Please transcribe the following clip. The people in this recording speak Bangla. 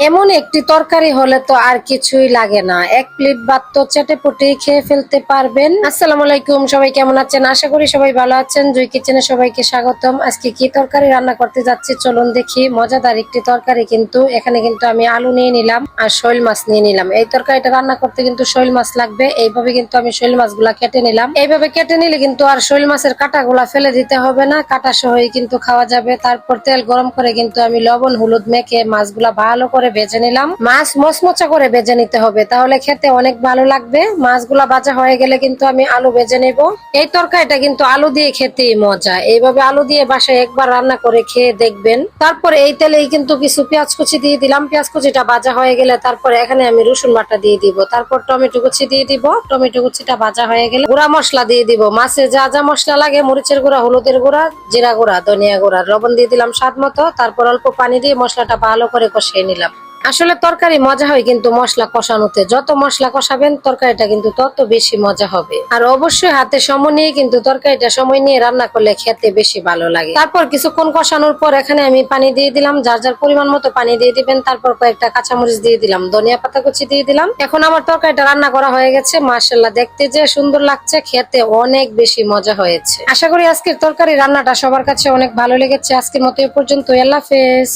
এমন একটি তরকারি হলে তো আর কিছুই লাগে না, এক প্লেট ভাত তো চেটেপুটে খেয়ে ফেলতে পারবেন। আসসালামু আলাইকুম, সবাই কেমন আছেন? আশা করি সবাই ভালো আছেন। জুই কিচেনে সবাইকে স্বাগতম। আজকে কি তরকারি রান্না করতে যাচ্ছি চলুন দেখি। মজাদার একটি তরকারি কিন্তু। এখানে কিন্তু আমি আলু নিয়ে নিলাম আর শৈল মাছ নিয়ে নিলাম। এই তরকারিটা রান্না করতে কিন্তু শৈল মাছ লাগবে। এইভাবে কিন্তু আমি শৈল মাছগুলা কেটে নিলাম। এইভাবে কেটে নিলে কিন্তু আর শৈল মাছের কাঁটাগুলা ফেলে দিতে হবে না, কাঁটা সহই কিন্তু খাওয়া যাবে। তারপর তেল গরম করে কিন্তু আমি লবণ হলুদ মেখে মাছগুলা ভালো করে ভেজে নিলাম। মাছ মচমচা করে ভেজে নিতে হবে, তাহলে খেতে অনেক ভালো লাগবে। মাছগুলা ভাজা হয়ে গেলে কিন্তু আমি আলু ভেজে নেব। এই তরকারিটা কিন্তু আলু দিয়ে খেতেই মজা। এইভাবে আলু দিয়ে বাসায় একবার রান্না করে খেয়ে দেখবেন। তারপরে এই তেলেই কিন্তু কিছু পেঁয়াজ কুচি দিয়ে দিলাম। পেঁয়াজ কুচিটা ভাজা হয়ে গেলে তারপরে এখানে আমি রসুন বাটা দিয়ে দিব। তারপর টমেটো কুচি দিয়ে দিব। টমেটো কুচিটা ভাজা হয়ে গেলে গুঁড়া মশলা দিয়ে দিব। মাছে যা যা মশলা লাগে, মরিচের গুঁড়া, হলুদের গুঁড়া, জিরা গুঁড়া, ধনিয়া গুঁড়া, লবণ দিয়ে দিলাম স্বাদ মতো। তারপর অল্প পানি দিয়ে মশলাটা ভালো করে কষিয়ে নিলাম। আসলে তরকারি মজা হয় কিন্তু মশলা কষানোতে। যত মশলা কষাবেন তরকারিটা কিন্তু তত বেশি মজা হবে। আর অবশ্যই হাতে সময় নিয়ে কিন্তু তরকারিটা সময় নিয়ে রান্না করলে খেতে বেশি ভালো লাগে। তারপর কিছুক্ষণ কষানোর পর এখানে আমি পানি দিয়ে দিলাম। যার যার পরিমাণ মতো পানি দিয়ে দিবেন। তারপর কয়েকটা কাঁচামরিচ দিয়ে দিলাম, ধনিয়া পাতা কুচি দিয়ে দিলাম। এখন আমার তরকারিটা রান্না করা হয়ে গেছে। মাশাআল্লাহ, দেখতে যে সুন্দর লাগছে, খেতে অনেক বেশি মজা হয়েছে। আশা করি আজকের তরকারি রান্নাটা সবার কাছে অনেক ভালো লেগেছে। আজকের মতো এ পর্যন্ত। আল্লাহ হাফেজ।